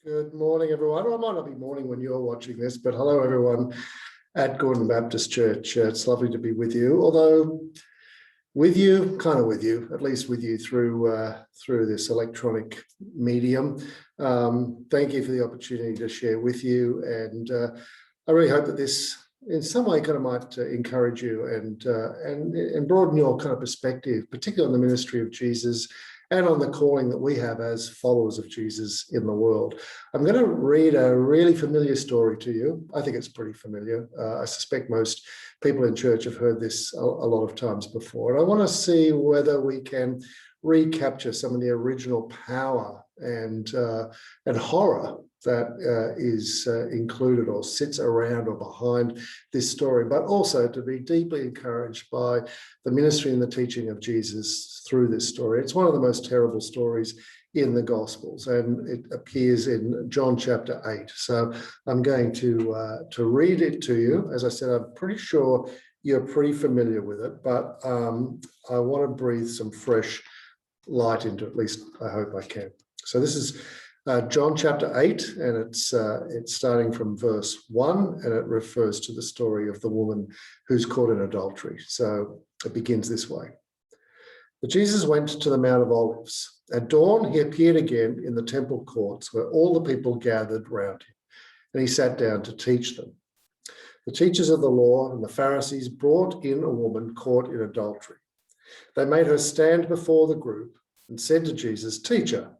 Good morning, everyone. Well, it might not be morning when you're watching this, but hello, everyone at Gordon Baptist Church. It's lovely to be with you, although with you, at least with you through this electronic medium. Thank you for the opportunity to share with you, and I really hope that this, in some way, kind of might encourage you and broaden your kind of perspective, particularly on the ministry of Jesus and on the calling that we have as followers of Jesus in the world. I'm going to read a really familiar story to you. I think it's pretty familiar. I suspect most people in church have heard this a lot of times before. And I want to see whether we can recapture some of the original power and horror that is included or sits around or behind this story, but also to be deeply encouraged by the ministry and the teaching of Jesus through this story. It's one of the most terrible stories in the Gospels, and it appears in John chapter 8. So I'm going to read it to you. As I said, I'm pretty sure you're pretty familiar with it, but I want to breathe some fresh light into it. At least I hope I can. So this is John chapter 8, and it's starting from verse 1, and it refers to the story of the woman who's caught in adultery. So it begins this way. But Jesus went to the Mount of Olives. At dawn, he appeared again in the temple courts where all the people gathered round him, and he sat down to teach them. The teachers of the law and the Pharisees brought in a woman caught in adultery. They made her stand before the group and said to Jesus, "Teacher,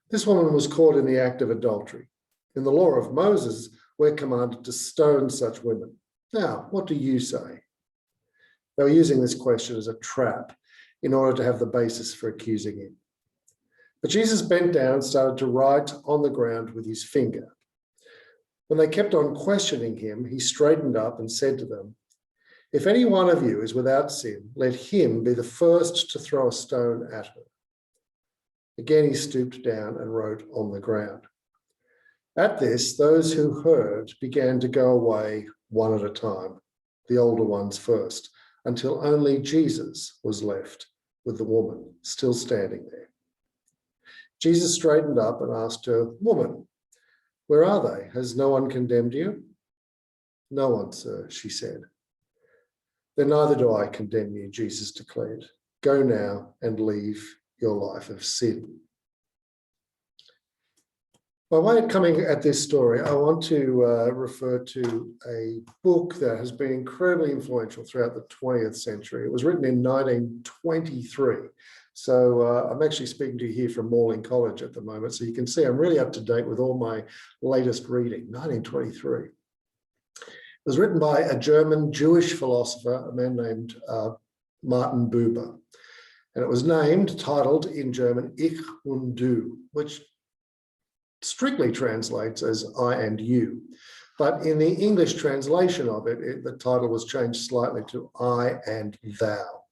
this woman was caught in the act of adultery. In the law of Moses, we're commanded to stone such women. Now, what do you say?" They were using this question as a trap in order to have the basis for accusing him. But Jesus bent down and started to write on the ground with his finger. When they kept on questioning him, he straightened up and said to them, "If any one of you is without sin, let him be the first to throw a stone at her." Again, he stooped down and wrote on the ground. At this, those who heard began to go away one at a time, the older ones first, until only Jesus was left with the woman still standing there. Jesus straightened up and asked her, "Woman, where are they? Has no one condemned you?" "No one, sir," she said. "Then neither do I condemn you," Jesus declared. "Go now and leave your life of sin." By way of coming at this story, I want to refer to a book that has been incredibly influential throughout the 20th century. It was written in 1923. So I'm actually speaking to you here from Morling College at the moment. So you can see I'm really up to date with all my latest reading, 1923. It was written by a German Jewish philosopher, a man named Martin Buber. And it was titled in German, Ich und Du, which strictly translates as I and you. But in the English translation of it, the title was changed slightly to I and Thou.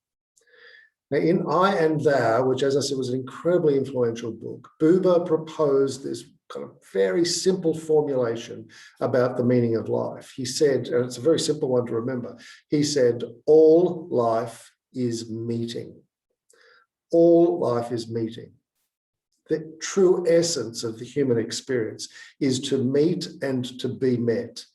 Now, in I and Thou, which, as I said, was an incredibly influential book, Buber proposed this kind of very simple formulation about the meaning of life. He said, and it's a very simple one to remember, he said, all life is meeting. All life is meeting. The true essence of the human experience is to meet and to be met,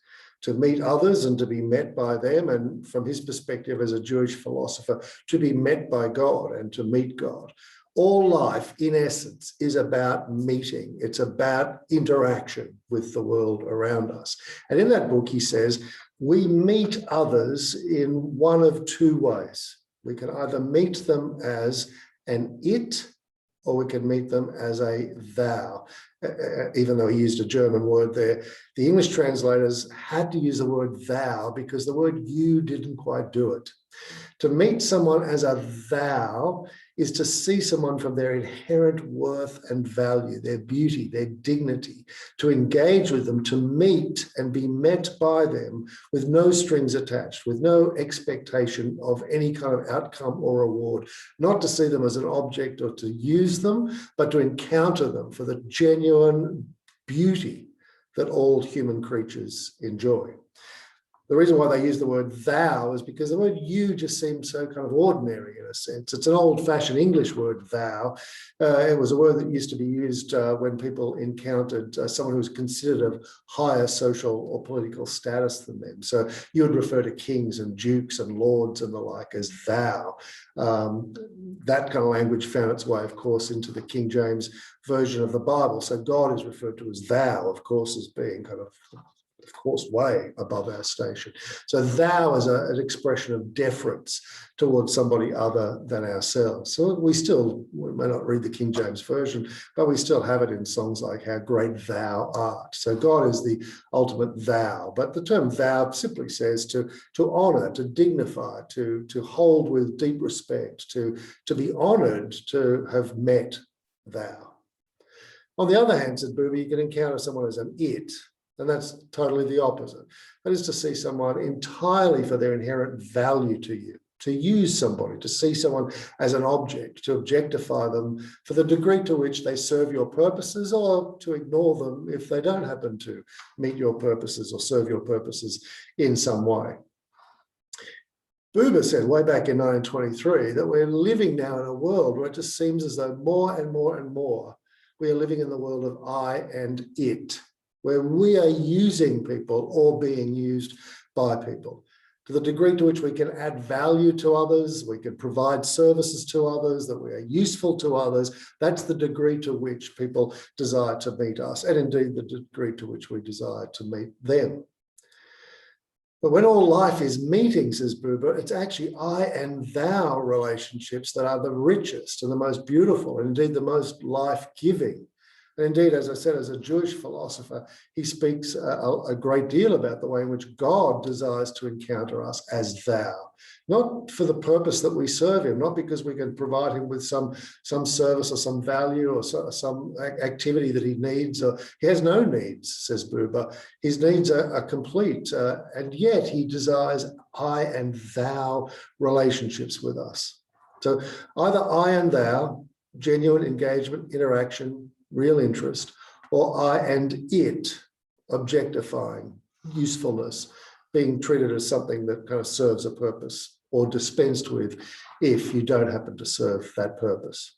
to meet others and to be met by them, and from his perspective as a Jewish philosopher, to be met by God and to meet God. All life, in essence, is about meeting. It's about interaction with the world around us. And in that book, he says, we meet others in one of two ways. We can either meet them as an it, or we can meet them as a thou. Even though he used a German word there, the English translators had to use the word thou because the word you didn't quite do it. To meet someone as a thou is to see someone from their inherent worth and value, their beauty, their dignity, to engage with them, to meet and be met by them with no strings attached, with no expectation of any kind of outcome or reward, not to see them as an object or to use them, but to encounter them for the genuine beauty that all human creatures enjoy. The reason why they use the word thou is because the word you just seems so kind of ordinary in a sense. It's an old-fashioned English word, thou. It was a word that used to be used when people encountered someone who was considered of higher social or political status than them. So you would refer to kings and dukes and lords and the like as thou. That kind of language found its way, of course, into the King James version of the Bible. So God is referred to as thou, of course, as being kind of course, way above our station. So thou is an expression of deference towards somebody other than ourselves. So we may not read the King James Version, but we still have it in songs like How Great Thou Art. So God is the ultimate thou. But the term thou simply says to honor, to dignify, to hold with deep respect, to be honored to have met thou. On the other hand, said Booby, you can encounter someone as an it, and that's totally the opposite. That is to see someone entirely for their inherent value to you, to use somebody, to see someone as an object, to objectify them for the degree to which they serve your purposes, or to ignore them if they don't happen to meet your purposes or serve your purposes in some way. Buber said way back in 1923 that we're living now in a world where it just seems as though more and more and more we are living in the world of I and it, where we are using people or being used by people. To the degree to which we can add value to others, we can provide services to others, that we are useful to others, that's the degree to which people desire to meet us, and indeed the degree to which we desire to meet them. But when all life is meeting, says Buber, it's actually I and thou relationships that are the richest and the most beautiful, and indeed the most life-giving. And indeed, as I said, as a Jewish philosopher, he speaks a great deal about the way in which God desires to encounter us as thou, not for the purpose that we serve him, not because we can provide him with some service or some value or some activity that he needs. Or he has no needs, says Buber. His needs are complete, and yet he desires I and thou relationships with us. So either I and thou, genuine engagement, interaction, real interest, or I and it, objectifying, usefulness, being treated as something that kind of serves a purpose or dispensed with if you don't happen to serve that purpose.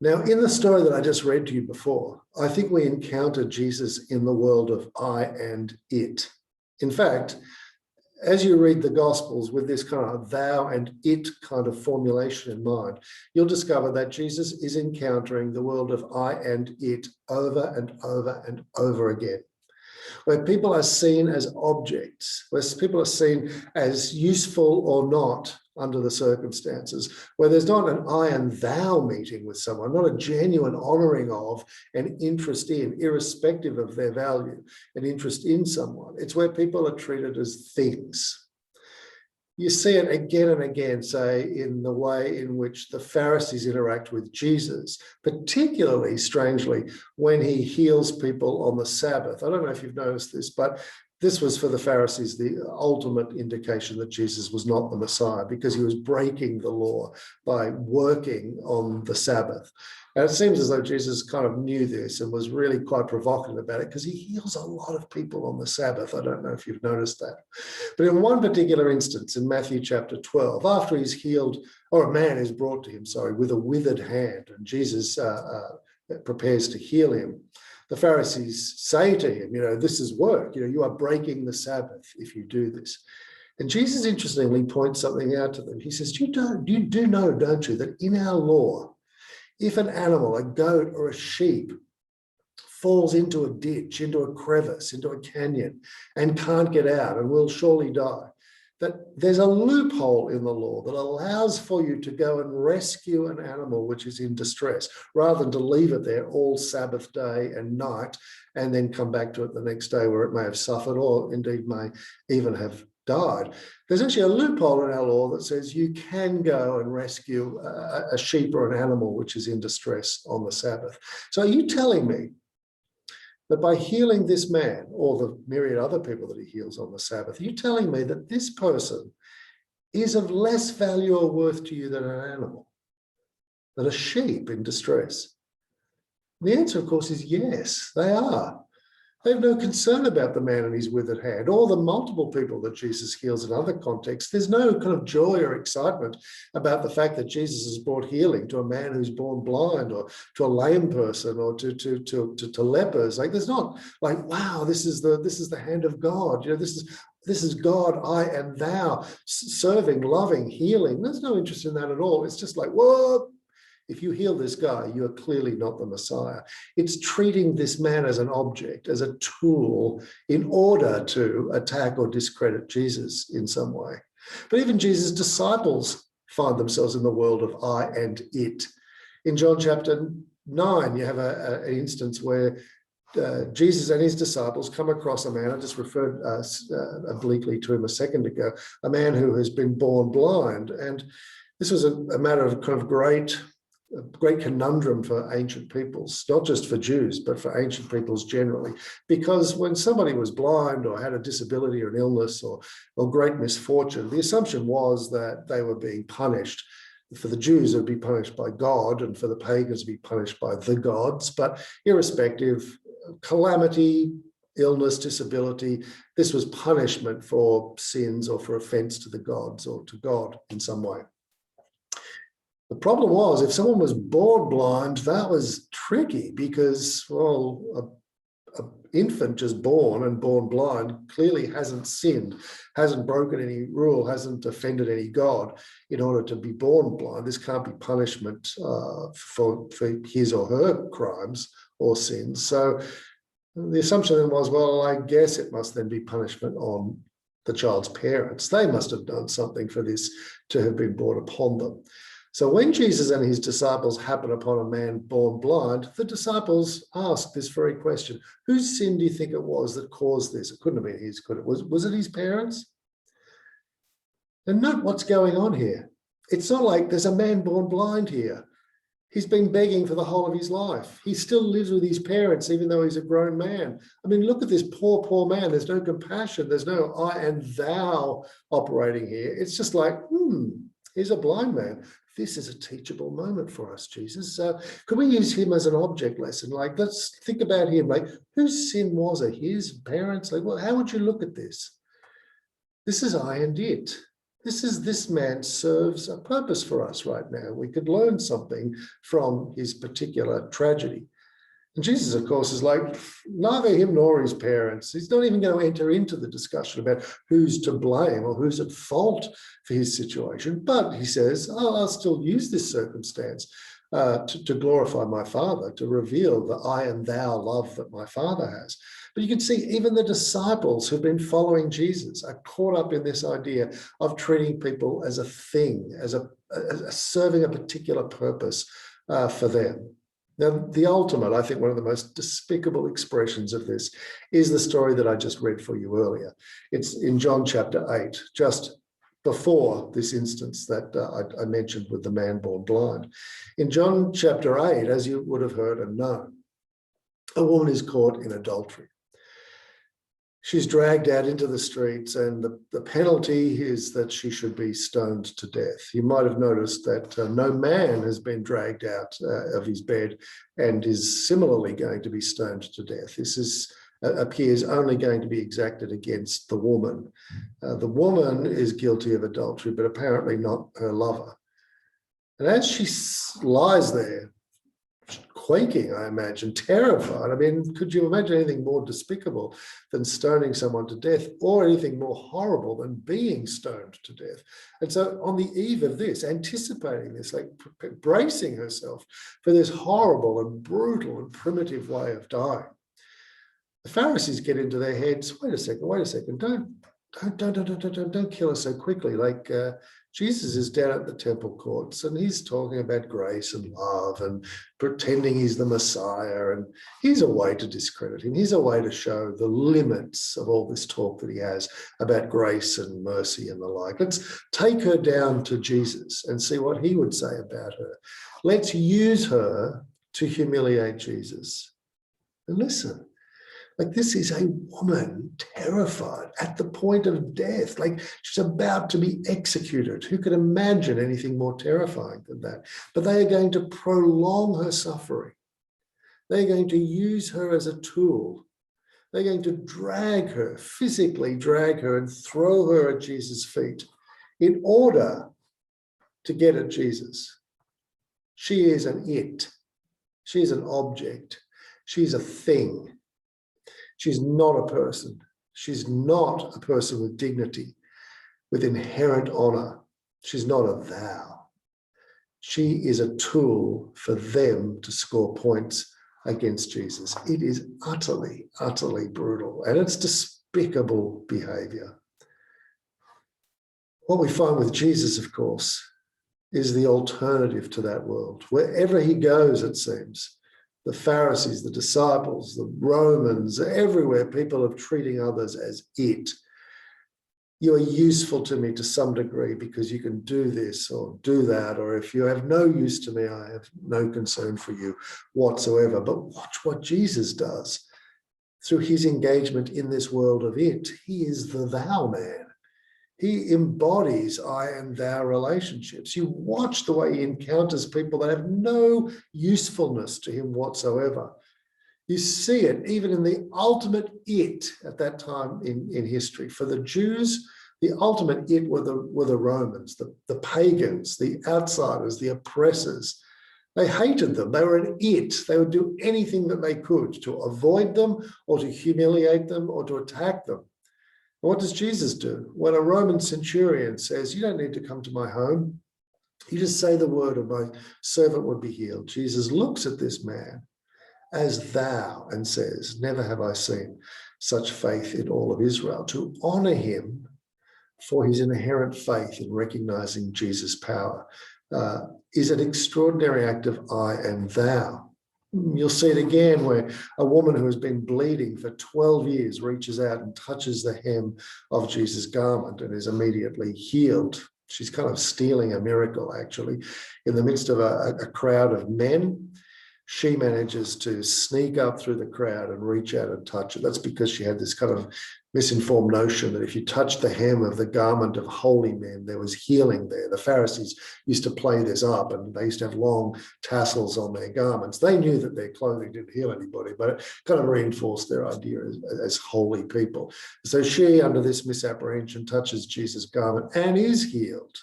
Now, in the story that I just read to you before, I think we encounter Jesus in the world of I and it. In fact, as you read the Gospels with this kind of thou and it kind of formulation in mind, you'll discover that Jesus is encountering the world of I and it over and over and over again, where people are seen as objects, where people are seen as useful or not under the circumstances, where there's not an I and thou meeting with someone, not a genuine honouring of and interest in, irrespective of their value, an interest in someone. It's where people are treated as things. You see it again and again, say, in the way in which the Pharisees interact with Jesus, particularly, strangely, when he heals people on the Sabbath. I don't know if you've noticed this, but this was for the Pharisees the ultimate indication that Jesus was not the Messiah, because he was breaking the law by working on the Sabbath. And it seems as though Jesus kind of knew this and was really quite provocative about it, because he heals a lot of people on the Sabbath. I don't know if you've noticed that. But in one particular instance, in Matthew chapter 12, after he's healed, or a man is brought to him, with a withered hand, and Jesus prepares to heal him, the Pharisees say to him, this is work. You are breaking the Sabbath if you do this. And Jesus interestingly points something out to them. He says, you do know, don't you, that in our law, if an animal, a goat or a sheep, falls into a ditch, into a crevice, into a canyon, and can't get out and will surely die, that there's a loophole in the law that allows for you to go and rescue an animal which is in distress, rather than to leave it there all Sabbath day and night and then come back to it the next day where it may have suffered or indeed may even have died. There's actually a loophole in our law that says you can go and rescue a sheep or an animal which is in distress on the Sabbath. So are you telling me that by healing this man, or the myriad other people that he heals on the Sabbath, are you telling me that this person is of less value or worth to you than an animal, than a sheep in distress? The answer, of course, is yes, they are. They have no concern about the man and his withered hand, or the multiple people that Jesus heals in other contexts. There's no kind of joy or excitement about the fact that Jesus has brought healing to a man who's born blind, or to a lame person, or to lepers. Like, there's not like, wow, this is the hand of God. You know, this is God, I and thou, serving, loving, healing. There's no interest in that at all. It's just like, whoa. If you heal this guy, you are clearly not the Messiah. It's treating this man as an object, as a tool, in order to attack or discredit Jesus in some way. But even Jesus' disciples find themselves in the world of I and it. In John chapter 9, you have an instance where Jesus and his disciples come across a man. I just referred obliquely to him a second ago, a man who has been born blind. And this was a matter of kind of great conundrum for ancient peoples, not just for Jews, but for ancient peoples generally. Because when somebody was blind or had a disability or an illness or great misfortune, the assumption was that they were being punished. For the Jews, it would be punished by God, and for the pagans, it would be punished by the gods. But irrespective, calamity, illness, disability, this was punishment for sins or for offense to the gods or to God in some way. The problem was, if someone was born blind, that was tricky because, well, an infant just born and born blind clearly hasn't sinned, hasn't broken any rule, hasn't offended any God in order to be born blind. This can't be punishment for his or her crimes or sins. So the assumption then was, well, I guess it must then be punishment on the child's parents. They must have done something for this to have been brought upon them. So when Jesus and his disciples happen upon a man born blind, the disciples ask this very question: whose sin do you think it was that caused this? It couldn't have been his, could it? Was it his parents? And note what's going on here. It's not like there's a man born blind here. He's been begging for the whole of his life. He still lives with his parents, even though he's a grown man. I mean, look at this poor man. There's no compassion. There's no I and thou operating here. It's just like, he's a blind man. This is a teachable moment for us, Jesus. Could we use him as an object lesson? Like, let's think about him. Like, whose sin was it? His parents? Like, well, how would you look at this? This is I and it. This man serves a purpose for us right now. We could learn something from his particular tragedy. And Jesus, of course, is like, neither him nor his parents. He's not even going to enter into the discussion about who's to blame or who's at fault for his situation. But he says, I'll still use this circumstance to glorify my Father, to reveal the I and thou love that my Father has. But you can see even the disciples who've been following Jesus are caught up in this idea of treating people as a thing, as serving a particular purpose for them. Now, the ultimate, I think one of the most despicable expressions of this is the story that I just read for you earlier. It's in John chapter 8, just before this instance that I mentioned with the man born blind. In John chapter 8, as you would have heard and known, a woman is caught in adultery. She's dragged out into the streets, and the penalty is that she should be stoned to death. You might have noticed that no man has been dragged out of his bed and is similarly going to be stoned to death. This appears only going to be exacted against the woman. The woman is guilty of adultery, but apparently not her lover. And as she lies there, quaking, I imagine, terrified. I mean, could you imagine anything more despicable than stoning someone to death, or anything more horrible than being stoned to death? And so on the eve of this, anticipating this, like bracing herself for this horrible and brutal and primitive way of dying, the Pharisees get into their heads, wait a second, don't kill her so quickly. Like, Jesus is down at the temple courts and he's talking about grace and love and pretending he's the Messiah, and here's a way to discredit him. Here's a way to show the limits of all this talk that he has about grace and mercy and the like. Let's take her down to Jesus and see what he would say about her. Let's use her to humiliate Jesus. And listen, like, this is a woman terrified at the point of death. Like, she's about to be executed. Who could imagine anything more terrifying than that? But they are going to prolong her suffering. They're going to use her as a tool They're going to drag her, physically drag her and throw her at Jesus' feet in order to get at Jesus. She is an it. She is an object. She's a thing. She's not a person. She's not a person with dignity, with inherent honor. She's not a thou. She is a tool for them to score points against Jesus. It is utterly, utterly brutal, and it's despicable behavior. What we find with Jesus, of course, is the alternative to that world. Wherever he goes, it seems, the Pharisees, the disciples, the Romans, everywhere, people are treating others as it. You are useful to me to some degree because you can do this or do that, or if you have no use to me, I have no concern for you whatsoever. But watch what Jesus does through his engagement in this world of it. He is the thou man. He embodies I and thou relationships. You watch the way he encounters people that have no usefulness to him whatsoever. You see it even in the ultimate it at that time in history. For the Jews, the ultimate it were the Romans, the pagans, the outsiders, the oppressors. They hated them. They were an it. They would do anything that they could to avoid them or to humiliate them or to attack them. What does Jesus do? When a Roman centurion says, you don't need to come to my home, you just say the word and my servant would be healed. Jesus looks at this man as thou and says, never have I seen such faith in all of Israel. To honor him for his inherent faith in recognizing Jesus' power is an extraordinary act of I and thou. You'll see it again where a woman who has been bleeding for 12 years reaches out and touches the hem of Jesus' garment and is immediately healed. She's kind of stealing a miracle, actually. In the midst of a crowd of men, she manages to sneak up through the crowd and reach out and touch it. That's because she had this kind of misinformed notion that if you touched the hem of the garment of holy men, there was healing there. The Pharisees used to play this up, and they used to have long tassels on their garments. They knew that their clothing didn't heal anybody, but it kind of reinforced their idea as holy people. So she, under this misapprehension, touches Jesus' garment and is healed.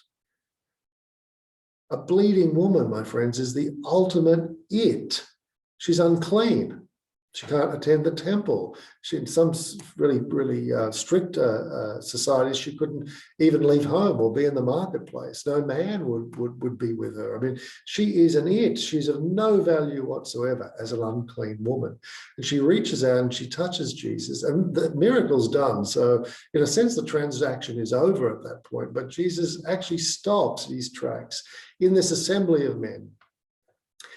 A bleeding woman, my friends, is the ultimate it. She's unclean. She can't attend the temple. In some really, really strict societies, she couldn't even leave home or be in the marketplace. No man would be with her. I mean, she is an it. She's of no value whatsoever as an unclean woman. And she reaches out and she touches Jesus, and the miracle's done. So in a sense, the transaction is over at that point. But Jesus actually stops his tracks in this assembly of men.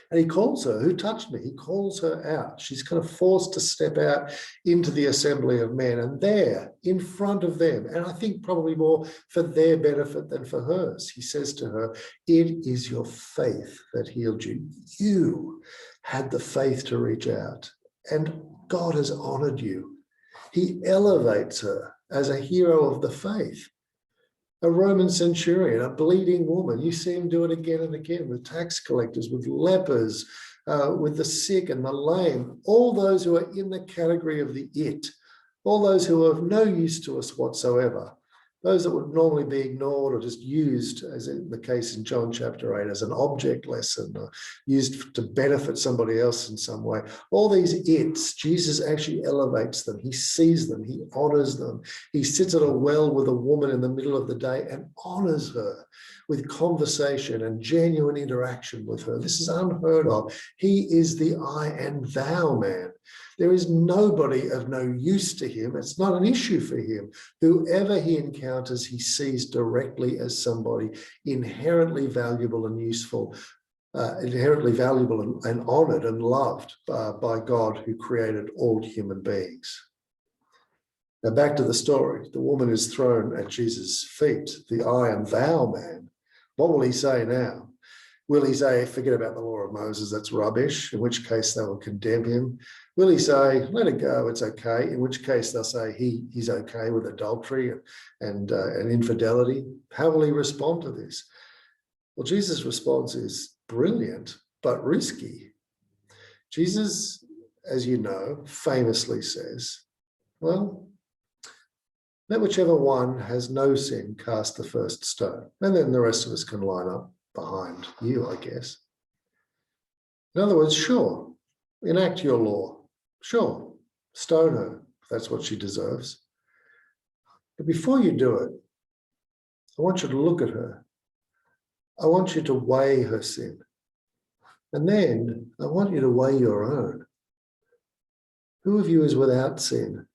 And he calls her, who touched me? He calls her out. She's kind of forced to step out into the assembly of men, and there in front of them, and I think probably more for their benefit than for hers, he says to her, it is your faith that healed you. You had the faith to reach out, and God has honored you. He elevates her as a hero of the faith. A Roman centurion, a bleeding woman. You see him do it again and again with tax collectors, with lepers, with the sick and the lame, all those who are in the category of the it, all those who are of no use to us whatsoever, those that would normally be ignored or just used, as in the case in John chapter 8, as an object lesson, or used to benefit somebody else in some way. All these its, Jesus actually elevates them. He sees them. He honors them. He sits at a well with a woman in the middle of the day and honors her with conversation and genuine interaction with her. This is unheard of. He is the I and thou man. There is nobody of no use to him. It's not an issue for him. Whoever he encounters, he sees directly as somebody inherently valuable and useful, inherently valuable and honored and loved by God who created all human beings. Now back to the story. The woman is thrown at Jesus' feet, the I and thou man. What will he say now? Will he say, forget about the law of Moses, that's rubbish, in which case they will condemn him? Will he say, let it go, it's okay, in which case they'll say he's okay with adultery and infidelity? How will he respond to this? Well, Jesus' response is brilliant, but risky. Jesus, as you know, famously says, Well, let whichever one has no sin cast the first stone, and then the rest of us can line up behind you, I guess. In other words, sure, enact your law. Sure, stone her if that's what she deserves. But before you do it, I want you to look at her. I want you to weigh her sin. And then I want you to weigh your own. Who of you is without sin?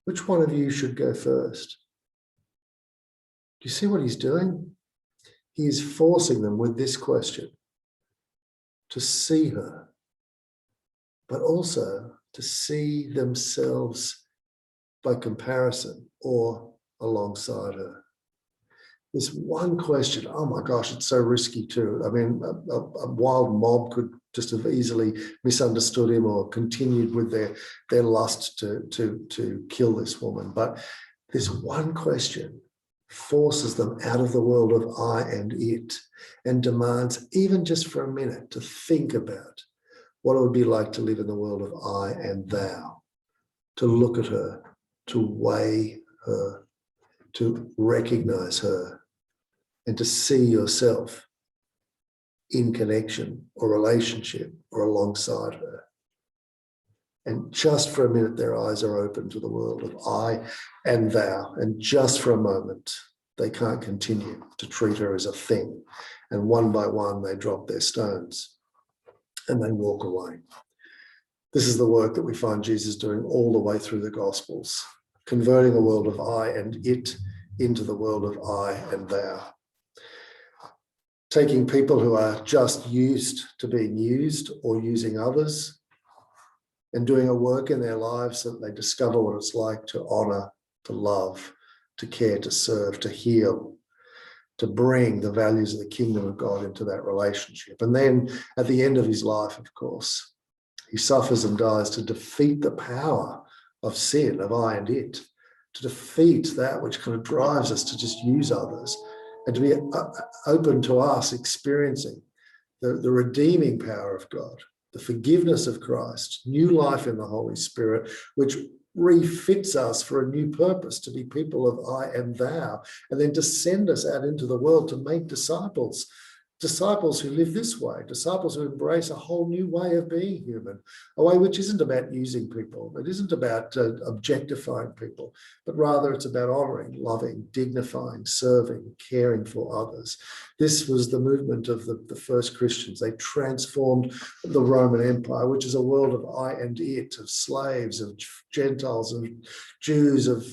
Which one of you should go first? Do you see what he's doing? He is forcing them with this question to see her, but also to see themselves by comparison or alongside her. This one question, oh my gosh, it's so risky too. I mean, a wild mob could just have easily misunderstood him or continued with their lust to kill this woman. But this one question forces them out of the world of I and it and demands, even just for a minute, to think about what it would be like to live in the world of I and thou, to look at her, to weigh her, to recognize her, and to see yourself in connection or relationship or alongside her. And just for a minute, their eyes are open to the world of I and thou. And just for a moment, they can't continue to treat her as a thing. And one by one, they drop their stones and they walk away. This is the work that we find Jesus doing all the way through the Gospels, converting a world of I and it into the world of I and thou. Taking people who are just used to being used or using others and doing a work in their lives so that they discover what it's like to honor, to love, to care, to serve, to heal, to bring the values of the kingdom of God into that relationship. And then at the end of his life, of course, he suffers and dies to defeat the power of sin, of I and it, to defeat that which kind of drives us to just use others and to be open to us experiencing the redeeming power of God, the forgiveness of Christ, new life in the Holy Spirit, which refits us for a new purpose, to be people of I and thou, and then to send us out into the world to make disciples who live this way, disciples who embrace a whole new way of being human, a way which isn't about using people, it isn't about objectifying people, but rather it's about honoring, loving, dignifying, serving, caring for others. This was the movement of the first Christians. They transformed the Roman Empire, which is a world of I and it, of slaves, of Gentiles, of Jews, of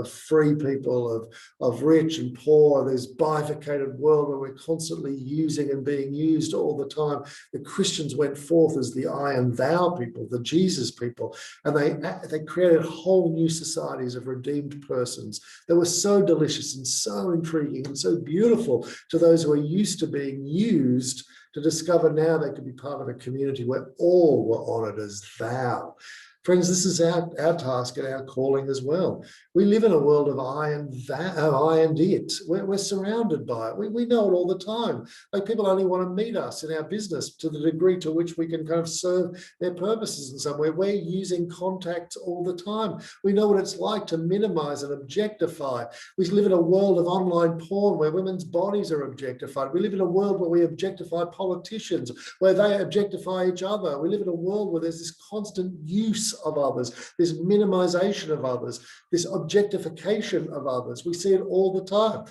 free people, of rich and poor. This bifurcated world where we're constantly using and being used all the time. The Christians went forth as the I and thou people, the Jesus people, and they created whole new societies of redeemed persons that were so delicious and so intriguing and so beautiful to those who are used to being used, to discover now they could be part of a community where all were honored as thou. Friends, this is our task and our calling as well. We live in a world of I and it. We're surrounded by it. We know it all the time. Like, people only want to meet us in our business to the degree to which we can kind of serve their purposes in some way. We're using contacts all the time. We know what it's like to minimize and objectify. We live in a world of online porn where women's bodies are objectified. We live in a world where we objectify politicians, where they objectify each other. We live in a world where there's this constant use of others, this minimization of others, this objectification of others. We see it all the time.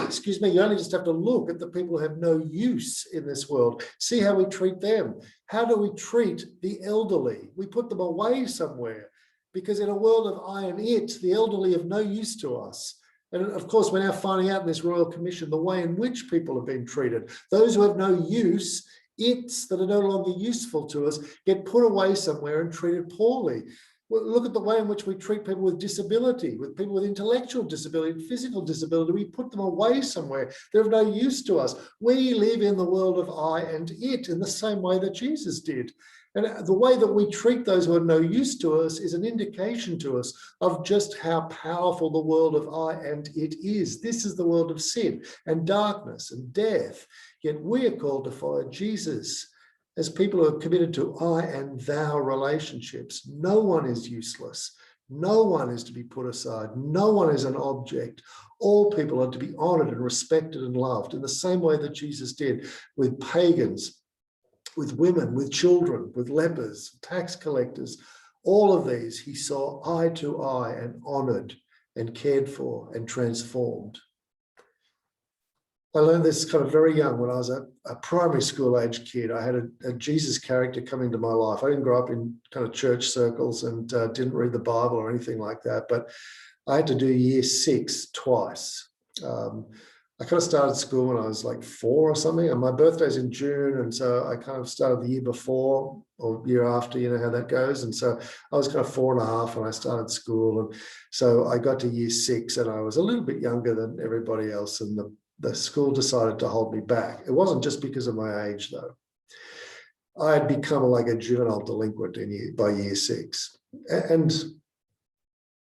Excuse me, you only just have to look at the people who have no use in this world. See how we treat them. How do we treat the elderly? We put them away somewhere, because in a world of I and it, the elderly have no use to us. And of course, we're now finding out in this Royal Commission the way in which people have been treated. Those who have no use, it's that are no longer useful to us, get put away somewhere and treated poorly. Well, look at the way in which we treat people with disability, with people with intellectual disability, physical disability. We put them away somewhere. They're of no use to us. We live in the world of I and it in the same way that Jesus did. And the way that we treat those who are no use to us is an indication to us of just how powerful the world of I and it is. This is the world of sin and darkness and death. Yet we are called to follow Jesus as people who are committed to I and thou relationships. No one is useless. No one is to be put aside. No one is an object. All people are to be honored and respected and loved in the same way that Jesus did with pagans, with women, with children, with lepers, tax collectors. All of these he saw eye to eye and honored and cared for and transformed. I learned this kind of very young when I was a primary school age kid. I had a Jesus character come into my life. I didn't grow up in kind of church circles and didn't read the Bible or anything like that, but I had to do year 6 twice. I kind of started school when I was like 4 or something, and my birthday's in June, and so I kind of started the year before or year after, you know how that goes. And so I was kind of 4.5 when I started school, and so I got to year 6, and I was a little bit younger than everybody else, and the school decided to hold me back. It wasn't just because of my age, though. I had become like a juvenile delinquent by year 6, and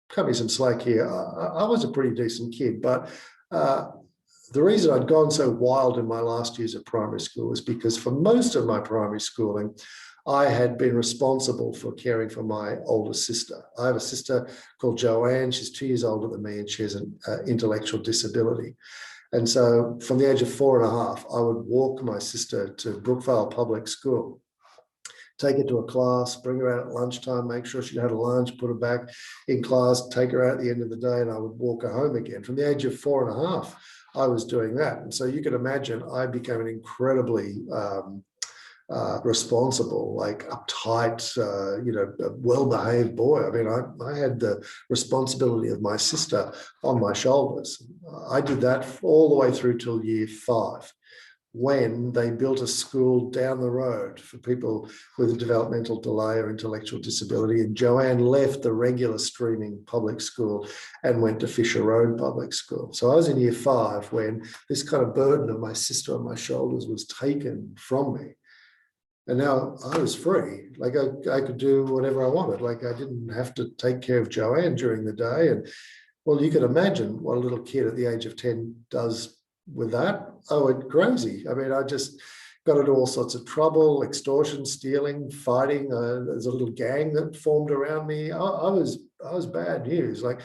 cut me some slack here. I was a pretty decent kid, but the reason I'd gone so wild in my last years of primary school is because for most of my primary schooling, I had been responsible for caring for my older sister. I have a sister called Joanne. She's 2 years older than me, and she has an intellectual disability. And so from the age of 4.5, I would walk my sister to Brookvale Public School, take her to a class, bring her out at lunchtime, make sure she had a lunch, put her back in class, take her out at the end of the day, and I would walk her home again. From the age of 4.5, I was doing that. And so you can imagine I became an incredibly responsible, like uptight, well-behaved boy. I mean, I had the responsibility of my sister on my shoulders. I did that all the way through till year 5, when they built a school down the road for people with a developmental delay or intellectual disability. And Joanne left the regular streaming public school and went to Fisher Road Public School. So I was in year 5 when this kind of burden of my sister on my shoulders was taken from me. And now I was free. Like I could do whatever I wanted. Like I didn't have to take care of Joanne during the day. And well, you can imagine what a little kid at the age of 10 does with that. Oh, it's crazy. I mean, I just got into all sorts of trouble, extortion, stealing, fighting. There's a little gang that formed around me. I was bad news. Like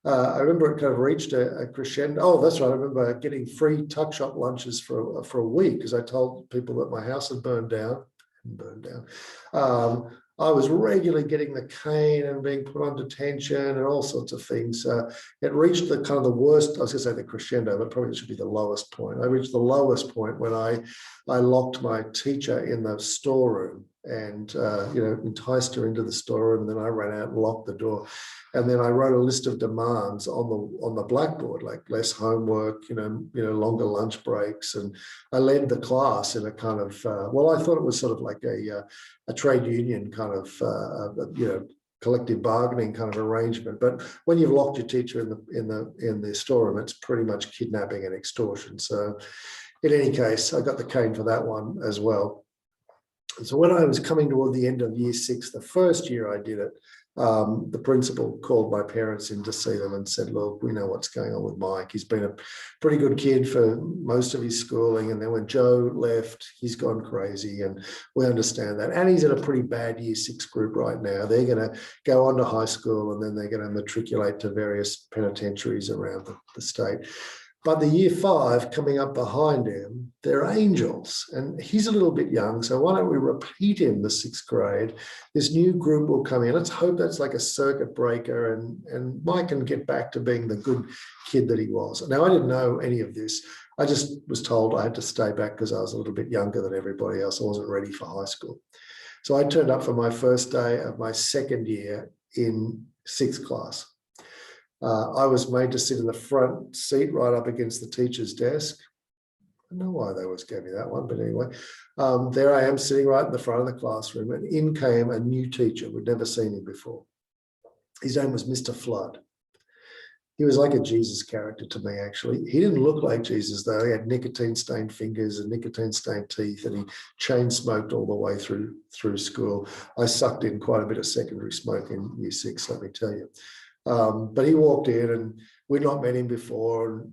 I remember it kind of reached a crescendo. Oh, that's right. I remember getting free tuck shop lunches for a week because I told people that my house had burned down. I was regularly getting the cane and being put on detention and all sorts of things. It reached the kind of the worst, I was going to say the crescendo, but probably it should be the lowest point. I reached the lowest point when I locked my teacher in the storeroom and enticed her into the storeroom, and then I ran out and locked the door. And then I wrote a list of demands on the blackboard, like less homework, longer lunch breaks. And I led the class in a kind of, I thought it was sort of like a trade union kind of, collective bargaining kind of arrangement. But when you've locked your teacher in the storeroom, it's pretty much kidnapping and extortion. So in any case, I got the cane for that one as well. So when I was coming toward the end of year 6, the first year I did it, the principal called my parents in to see them and said, look, we know what's going on with Mike. He's been a pretty good kid for most of his schooling. And then when Joe left, he's gone crazy, and we understand that. And he's in a pretty bad year 6 group right now. They're going to go on to high school, and then they're going to matriculate to various penitentiaries around the state. But the year 5 coming up behind him, they're angels. And he's a little bit young, so why don't we repeat him the 6th grade? This new group will come in. Let's hope that's like a circuit breaker, and Mike can get back to being the good kid that he was. Now, I didn't know any of this. I just was told I had to stay back because I was a little bit younger than everybody else. I wasn't ready for high school. So I turned up for my first day of my 2nd year in 6th class. I was made to sit in the front seat right up against the teacher's desk. I don't know why they always gave me that one, but anyway, there I am sitting right in the front of the classroom, and in came a new teacher. We'd never seen him before. His name was Mr. Flood. He was like a Jesus character to me, actually. He didn't look like Jesus, though. He had nicotine-stained fingers and nicotine-stained teeth, and he chain smoked all the way through school. I sucked in quite a bit of secondary smoke in year 6, let me tell you. But he walked in, and we'd not met him before. And,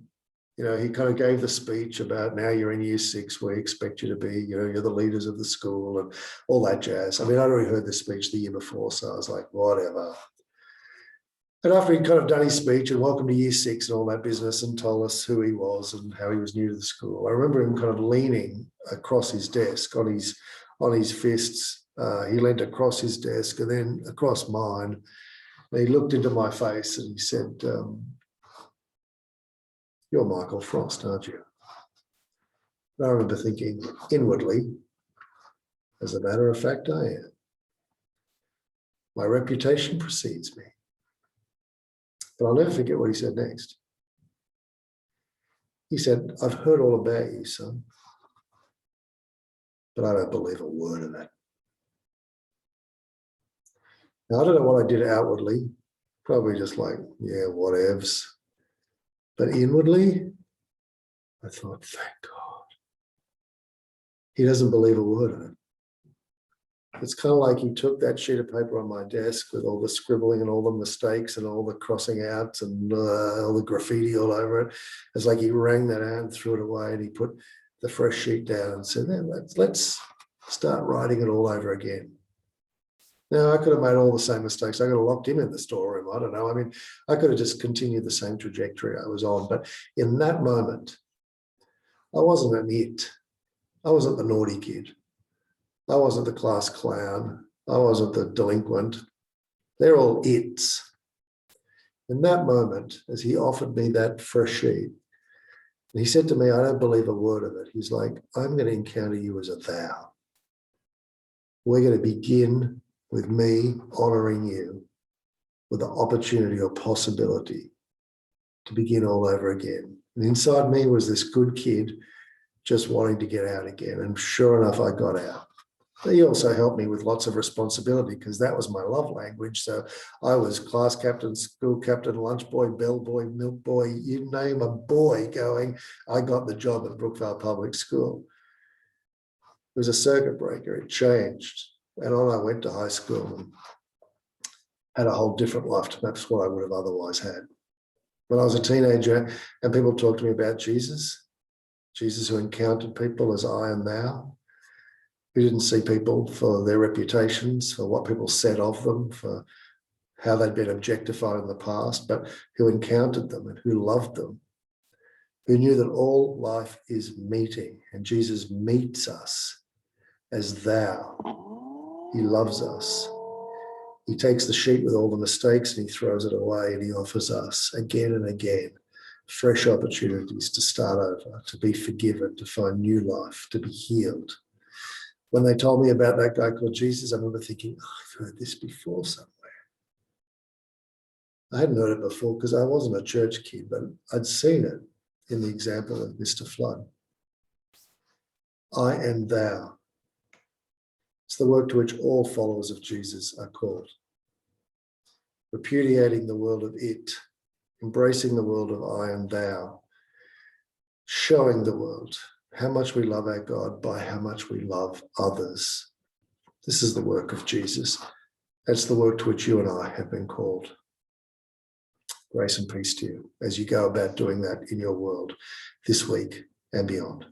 he kind of gave the speech about, now you're in year 6, we expect you to be, you're the leaders of the school and all that jazz. I mean, I'd already heard the speech the year before, so I was like, whatever. And after he'd kind of done his speech and welcome to year 6 and all that business and told us who he was and how he was new to the school, I remember him kind of leaning across his desk on his fists. He leant across his desk and then across mine. And he looked into my face and he said, "You're Michael Frost, aren't you?" And I remember thinking inwardly, as a matter of fact, I am. My reputation precedes me. But I'll never forget what he said next. He said, "I've heard all about you, son, but I don't believe a word of it." Now, I don't know what I did outwardly, probably just like, yeah, whatevs. But inwardly, I thought, thank God. He doesn't believe a word of it. It's kind of like he took that sheet of paper on my desk with all the scribbling and all the mistakes and all the crossing outs and all the graffiti all over it. It's like he wrung that out and threw it away, and he put the fresh sheet down and said, let's start writing it all over again. Now, I could have made all the same mistakes. I could have locked him in the storeroom. I don't know. I mean, I could have just continued the same trajectory I was on. But in that moment, I wasn't an it. I wasn't the naughty kid. I wasn't the class clown. I wasn't the delinquent. They're all its. In that moment, as he offered me that fresh sheet, and he said to me, "I don't believe a word of it." He's like, "I'm going to encounter you as a thou. We're going to begin with me honoring you with the opportunity or possibility to begin all over again." And inside me was this good kid just wanting to get out again. And sure enough, I got out. He also helped me with lots of responsibility because that was my love language. So I was class captain, school captain, lunch boy, bell boy, milk boy, you name a boy going. I got the job at Brookvale Public School. It was a circuit breaker. It changed. And on I went to high school and had a whole different life to perhaps what I would have otherwise had. When I was a teenager and people talked to me about Jesus who encountered people as I and thou, who didn't see people for their reputations, for what people said of them, for how they'd been objectified in the past, but who encountered them and who loved them, who knew that all life is meeting and Jesus meets us as thou. He loves us. He takes the sheet with all the mistakes and he throws it away, and he offers us again and again fresh opportunities to start over, to be forgiven, to find new life, to be healed. When they told me about that guy called Jesus, I remember thinking, oh, I've heard this before somewhere. I hadn't heard it before because I wasn't a church kid, but I'd seen it in the example of Mr. Flood. I am thou. It's the work to which all followers of Jesus are called. Repudiating the world of it, embracing the world of I and thou, showing the world how much we love our God by how much we love others. This is the work of Jesus. That's the work to which you and I have been called. Grace and peace to you as you go about doing that in your world this week and beyond.